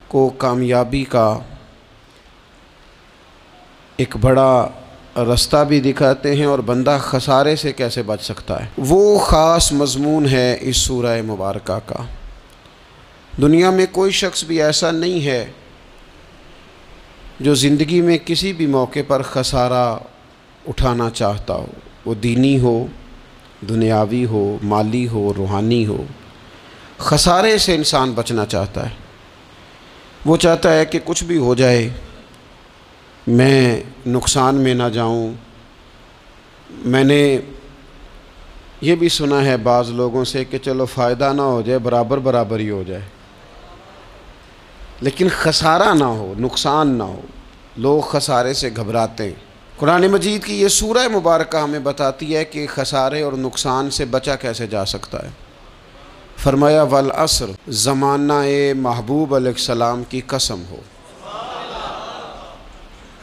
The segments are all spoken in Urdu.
کو کامیابی کا ایک بڑا راستہ بھی دکھاتے ہیں اور بندہ خسارے سے کیسے بچ سکتا ہے۔ وہ خاص مضمون ہے اس سورہ مبارکہ کا۔ دنیا میں کوئی شخص بھی ایسا نہیں ہے جو زندگی میں کسی بھی موقع پر خسارہ اٹھانا چاہتا ہو، وہ دینی ہو، دنیاوی ہو، مالی ہو، روحانی ہو۔ خسارے سے انسان بچنا چاہتا ہے۔ وہ چاہتا ہے کہ کچھ بھی ہو جائے میں نقصان میں نہ جاؤں۔ میں نے یہ بھی سنا ہے بعض لوگوں سے کہ چلو فائدہ نہ ہو جائے، برابر برابر ہی ہو جائے، لیکن خسارہ نہ ہو، نقصان نہ ہو۔ لوگ خسارے سے گھبراتے ہیں۔ قرآن مجید کی یہ سورہ مبارکہ ہمیں بتاتی ہے کہ خسارے اور نقصان سے بچا کیسے جا سکتا ہے۔ فرمایا والعصر، زمانہ محبوب علیہ السلام کی قسم ہو،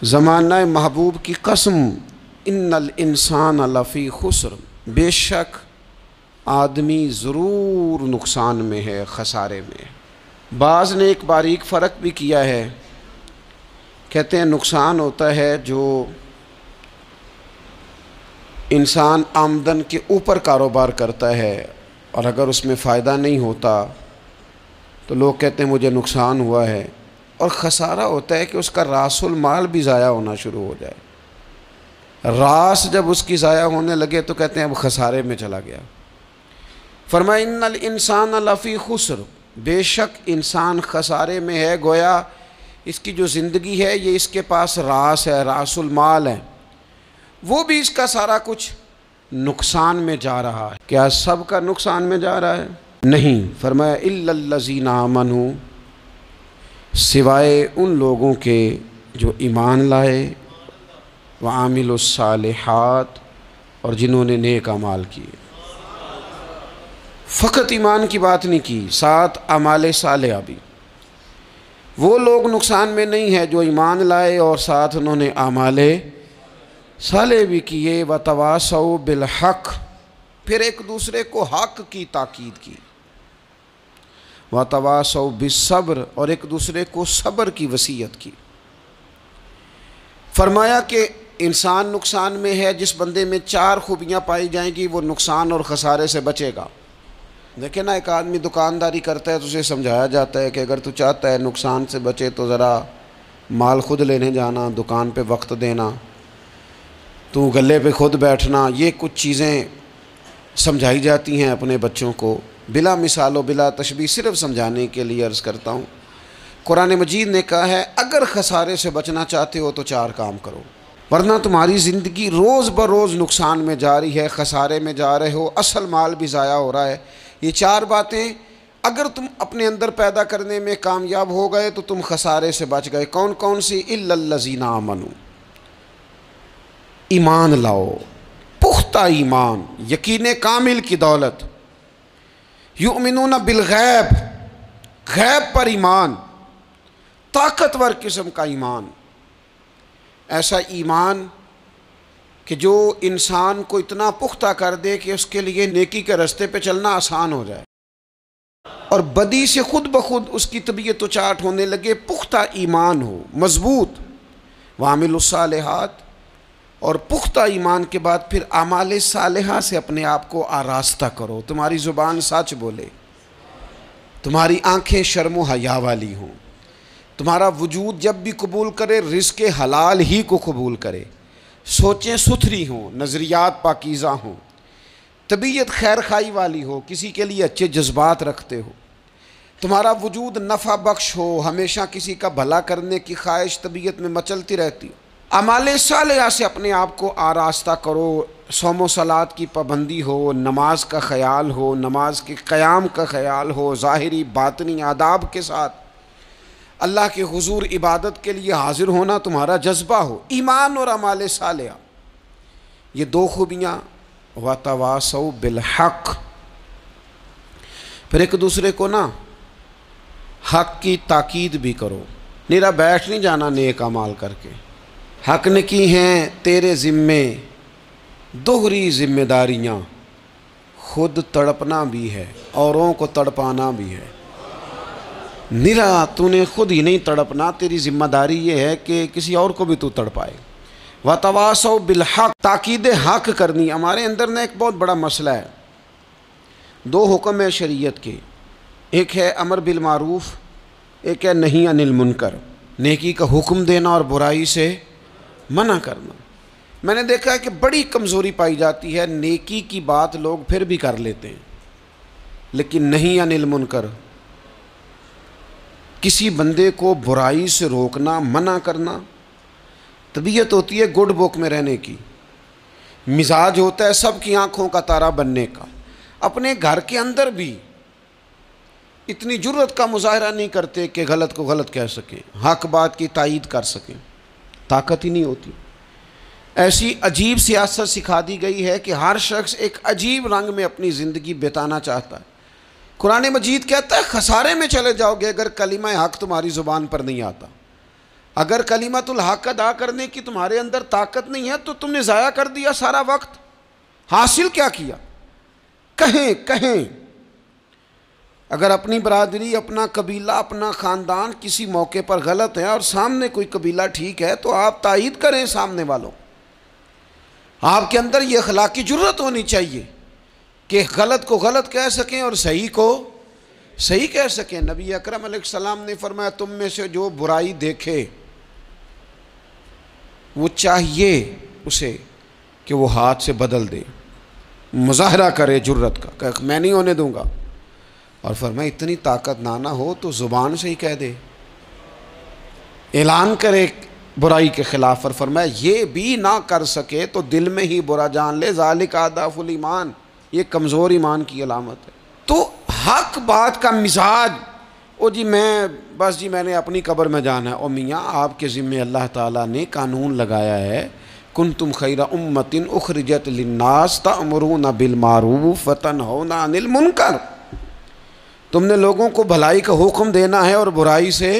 زمانہ محبوب کی قسم، ان الانسان لفی خسر، بے شک آدمی ضرور نقصان میں ہے، خسارے میں ہے۔ بعض نے ایک باریک فرق بھی کیا ہے، کہتے ہیں نقصان ہوتا ہے جو انسان آمدن کے اوپر کاروبار کرتا ہے اور اگر اس میں فائدہ نہیں ہوتا تو لوگ کہتے ہیں مجھے نقصان ہوا ہے، اور خسارہ ہوتا ہے کہ اس کا راس المال بھی ضائع ہونا شروع ہو جائے۔ راس جب اس کی ضائع ہونے لگے تو کہتے ہیں اب خسارے میں چلا گیا۔ فرمایا ان الانسان لفی خسر، بے شک انسان خسارے میں ہے، گویا اس کی جو زندگی ہے یہ اس کے پاس راس ہے، راس المال ہے، وہ بھی اس کا سارا کچھ نقصان میں جا رہا ہے۔ کیا سب کا نقصان میں جا رہا ہے؟ نہیں۔ فرمایا الا الذین آمنوا، سوائے ان لوگوں کے جو ایمان لائے، وعاملوا الصالحات، اور جنہوں نے نیک اعمال کیے۔ فقط ایمان کی بات نہیں کی، ساتھ اعمال صالحہ بھی۔ وہ لوگ نقصان میں نہیں ہیں جو ایمان لائے اور ساتھ انہوں نے اعمال صالح بھی کیے، وتواصوا بالحق، پھر ایک دوسرے کو حق کی تاکید کی، وتواصوا بالصبر، اور ایک دوسرے کو صبر کی وصیت کی۔ فرمایا کہ انسان نقصان میں ہے جس بندے میں 4 خوبیاں پائی جائیں گی وہ نقصان اور خسارے سے بچے گا۔ دیکھیں نا، ایک آدمی دکانداری کرتا ہے تو اسے سمجھایا جاتا ہے کہ اگر تو چاہتا ہے نقصان سے بچے تو ذرا مال خود لینے جانا، دکان پہ وقت دینا، تو گلے پہ خود بیٹھنا، یہ کچھ چیزیں سمجھائی جاتی ہیں اپنے بچوں کو، بلا مثال و بلا تشبیہ، صرف سمجھانے کے لیے عرض کرتا ہوں۔ قرآن مجید نے کہا ہے اگر خسارے سے بچنا چاہتے ہو تو 4 کام کرو، ورنہ تمہاری زندگی روز بروز نقصان میں جا رہی ہے، خسارے میں جا رہے ہو، اصل مال بھی ضائع ہو رہا ہے۔ یہ 4 باتیں اگر تم اپنے اندر پیدا کرنے میں کامیاب ہو گئے تو تم خسارے سے بچ گئے۔ کون کون سی؟ الا الذین آمنوا، ایمان لاؤ، پختہ ایمان، یقین کامل کی دولت، یؤمنون بالغیب، غیب پر ایمان، طاقتور قسم کا ایمان، ایسا ایمان کہ جو انسان کو اتنا پختہ کر دے کہ اس کے لیے نیکی کے راستے پہ چلنا آسان ہو جائے اور بدی سے خود بخود اس کی طبیعت و چاٹ ہونے لگے۔ پختہ ایمان ہو، مضبوط، وعاملوا الصالحات، اور پختہ ایمان کے بعد پھر اعمال صالحہ سے اپنے آپ کو آراستہ کرو۔ تمہاری زبان سچ بولے، تمہاری آنکھیں شرم و حیا والی ہوں، تمہارا وجود جب بھی قبول کرے رزق حلال ہی کو قبول کرے، سوچیں ستھری ہوں، نظریات پاکیزہ ہوں، طبیعت خیر خائی والی ہو، کسی کے لیے اچھے جذبات رکھتے ہو، تمہارا وجود نفع بخش ہو، ہمیشہ کسی کا بھلا کرنے کی خواہش طبیعت میں مچلتی رہتی ہو۔ اعمال صالحہ سے اپنے آپ کو آراستہ کرو، صوم و صلات کی پابندی ہو، نماز کا خیال ہو، نماز کے قیام کا خیال ہو، ظاہری باطنی آداب کے ساتھ اللہ کے حضور عبادت کے لیے حاضر ہونا تمہارا جذبہ ہو، ایمان اور اعمال صالحہ، یہ 2 خوبیاں، وتواصوا بالحق، پھر ایک دوسرے کو نا حق کی تاکید بھی کرو، نیرا بیٹھ نہیں جانا نیک اعمال کر کے۔ حق نے کی ہیں تیرے ذمے دوہری ذمہ داریاں، خود تڑپنا بھی ہے، اوروں کو تڑپانا بھی ہے۔ نرا تو نے خود ہی نہیں تڑپنا، تیری ذمہ داری یہ ہے کہ کسی اور کو بھی تو تڑپائے۔ وَتَوَاصَوْا بِالْحَقِّ، تاکید حق کرنی۔ ہمارے اندر ایک بہت بڑا مسئلہ ہے، دو حکم ہے شریعت کے، ایک ہے امر بالمعروف، ایک ہے نہی عن المنکر، نیکی کا حکم دینا اور برائی سے منع کرنا۔ میں نے دیکھا ہے کہ بڑی کمزوری پائی جاتی ہے، نیکی کی بات لوگ پھر بھی کر لیتے ہیں، لیکن نہی عن المنکر، کسی بندے کو برائی سے روکنا، منع کرنا، طبیعت ہوتی ہے گڈ بک میں رہنے کی، مزاج ہوتا ہے سب کی آنکھوں کا تارا بننے کا۔ اپنے گھر کے اندر بھی اتنی جرت کا مظاہرہ نہیں کرتے کہ غلط کو غلط کہہ سکیں، حق بات کی تائید کر سکیں، طاقت ہی نہیں ہوتی۔ ایسی عجیب سیاست سکھا دی گئی ہے کہ ہر شخص ایک عجیب رنگ میں اپنی زندگی بتانا چاہتا ہے۔ قرآن مجید کہتا ہے خسارے میں چلے جاؤ گے اگر کلمہ حق تمہاری زبان پر نہیں آتا۔ اگر کلمۃ الحق ادا کرنے کی تمہارے اندر طاقت نہیں ہے تو تم نے ضائع کر دیا سارا وقت، حاصل کیا کیا؟ کہیں اگر اپنی برادری، اپنا قبیلہ، اپنا خاندان کسی موقع پر غلط ہے اور سامنے کوئی قبیلہ ٹھیک ہے تو آپ تائید کریں سامنے والوں۔ آپ کے اندر یہ اخلاقی جرت ہونی چاہیے کہ غلط کو غلط کہہ سکیں اور صحیح کو صحیح کہہ سکیں۔ نبی اکرم علیہ السلام نے فرمایا تم میں سے جو برائی دیکھے وہ چاہیے اسے کہ وہ ہاتھ سے بدل دے، مظاہرہ کرے جرت کا کہ میں نہیں ہونے دوں گا، اور فرمایا اتنی طاقت نہ ہو تو زبان سے ہی کہہ دے، اعلان کرے برائی کے خلاف، اور فرمایا یہ بھی نہ کر سکے تو دل میں ہی برا جان لے، ذالک اضعف الایمان، یہ کمزور ایمان کی علامت ہے۔ تو حق بات کا مزاج، میں نے اپنی قبر میں جانا ہے، میاں آپ کے ذمہ اللہ تعالیٰ نے قانون لگایا ہے، کنتم خیر امۃ اخرجت للناس تأمرون بالمعروف وتنہون عن المنکر، تم نے لوگوں کو بھلائی کا حکم دینا ہے اور برائی سے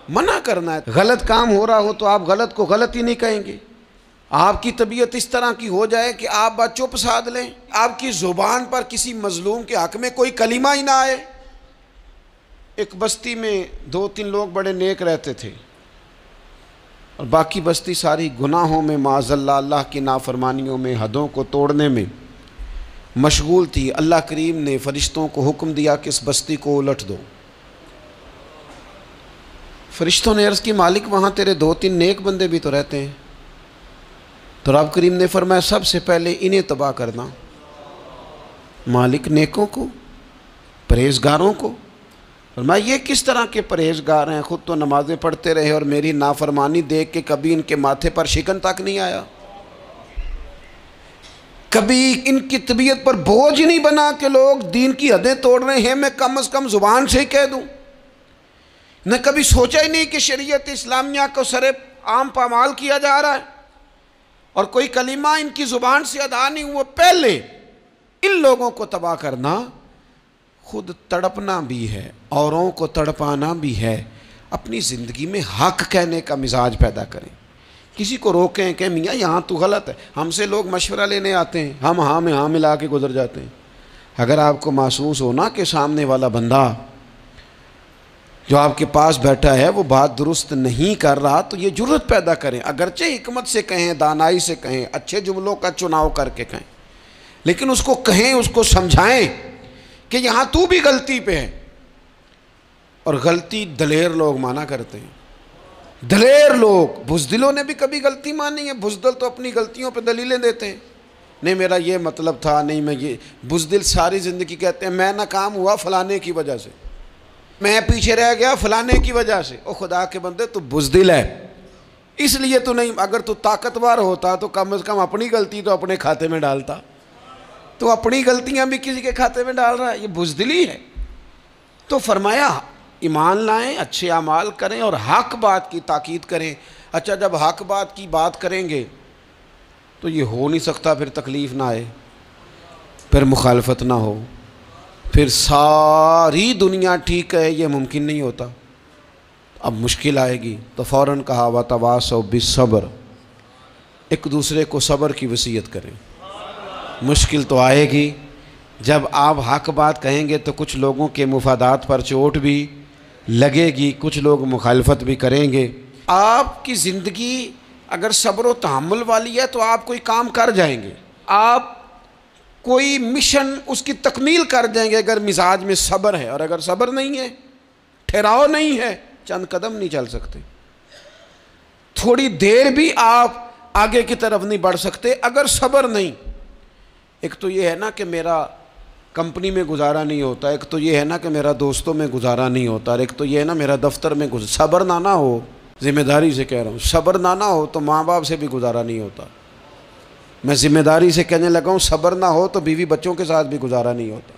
منع کرنا ہے۔ غلط کام ہو رہا ہو تو آپ غلط کو غلط ہی نہیں کہیں گے، آپ کی طبیعت اس طرح کی ہو جائے کہ آپ بات چپ سادھ لیں، آپ کی زبان پر کسی مظلوم کے حق میں کوئی کلمہ ہی نہ آئے۔ ایک بستی میں 2-3 لوگ بڑے نیک رہتے تھے اور باقی بستی ساری گناہوں میں، معاذ اللہ، اللہ کی نافرمانیوں میں، حدوں کو توڑنے میں مشغول تھی۔ اللہ کریم نے فرشتوں کو حکم دیا کہ اس بستی کو الٹ دو۔ فرشتوں نے عرض کی مالک وہاں تیرے 2-3 نیک بندے بھی تو رہتے ہیں، تو رب کریم نے فرمایا سب سے پہلے انہیں تباہ کرنا۔ مالک نیکوں کو، پرہیزگاروں کو۔ فرمایا یہ کس طرح کے پرہیزگار ہیں، خود تو نمازیں پڑھتے رہے اور میری نافرمانی دیکھ کے کبھی ان کے ماتھے پر شکن تک نہیں آیا، کبھی ان کی طبیعت پر بوجھ نہیں بنا کہ لوگ دین کی حدیں توڑ رہے ہیں میں کم از کم زبان سے ہی کہہ دوں، نہ کبھی سوچا ہی نہیں کہ شریعت اسلامیہ کو سر عام پامال کیا جا رہا ہے اور کوئی کلمہ ان کی زبان سے ادا نہیں ہوا۔ پہلے ان لوگوں کو تباہ کرنا، خود تڑپنا بھی ہے، اوروں کو تڑپانا بھی ہے، اپنی زندگی میں حق کہنے کا مزاج پیدا کریں۔ کسی کو روکیں کہ میاں یہاں تو غلط ہے، ہم سے لوگ مشورہ لینے آتے ہیں، ہم ہاں میں ہاں ملا کے گزر جاتے ہیں۔ اگر آپ کو محسوس ہونا کہ سامنے والا بندہ جو آپ کے پاس بیٹھا ہے وہ بات درست نہیں کر رہا تو یہ جرت پیدا کریں، اگرچہ حکمت سے کہیں، دانائی سے کہیں، اچھے جملوں کا چناؤ کر کے کہیں، لیکن اس کو کہیں، اس کو سمجھائیں کہ یہاں تو بھی غلطی پہ ہے۔ اور غلطی دلیر لوگ مانا کرتے ہیں، دلیر لوگ، بزدلوں نے بھی کبھی غلطی مانی ہے؟ بزدل تو اپنی غلطیوں پہ دلیلیں دیتے ہیں، نہیں میرا یہ مطلب تھا، نہیں میں یہ۔ بزدل ساری زندگی کہتے ہیں میں ناکام ہوا فلانے کی وجہ سے، میں پیچھے رہ گیا فلانے کی وجہ سے۔ او خدا کے بندے تو بزدل ہے، اس لیے تو نہیں، اگر تو طاقتور ہوتا تو کم از کم اپنی غلطی تو اپنے کھاتے میں ڈالتا، تو اپنی غلطیاں بھی کسی کے کھاتے میں ڈال رہا ہے، یہ بزدلی ہے۔ تو فرمایا ایمان لائیں، اچھے اعمال کریں اور حق بات کی تاکید کریں۔ اچھا جب حق بات کی بات کریں گے تو یہ ہو نہیں سکتا پھر تکلیف نہ آئے، پھر مخالفت نہ ہو، پھر ساری دنیا ٹھیک ہے، یہ ممکن نہیں ہوتا۔ اب مشکل آئے گی تو فوراً کہا وَتَوَاصَوْا بِالصَّبْرِ، ایک دوسرے کو صبر کی وصیت کریں۔ مشکل تو آئے گی، جب آپ حق بات کہیں گے تو کچھ لوگوں کے مفادات پر چوٹ بھی لگے گی، کچھ لوگ مخالفت بھی کریں گے۔ آپ کی زندگی اگر صبر و تحمل والی ہے تو آپ کوئی کام کر جائیں گے، آپ کوئی مشن اس کی تکمیل کر جائیں گے اگر مزاج میں صبر ہے، اور اگر صبر نہیں ہے، ٹھہراؤ نہیں ہے، چند قدم نہیں چل سکتے، تھوڑی دیر بھی آپ آگے کی طرف نہیں بڑھ سکتے اگر صبر نہیں۔ ایک تو یہ ہے نا کہ میرا کمپنی میں گزارا نہیں ہوتا، ایک تو یہ ہے نا کہ میرا دوستوں میں گزارا نہیں ہوتا، اور ایک تو یہ ہے نا میرا دفتر میں صبر نہ ہو، ذمہ داری سے کہہ رہا ہوں، صبر نہ ہو تو ماں باپ سے بھی گزارا نہیں ہوتا۔ میں ذمہ داری سے کہنے لگا ہوں صبر نہ ہو تو بیوی بچوں کے ساتھ بھی گزارا نہیں ہوتا۔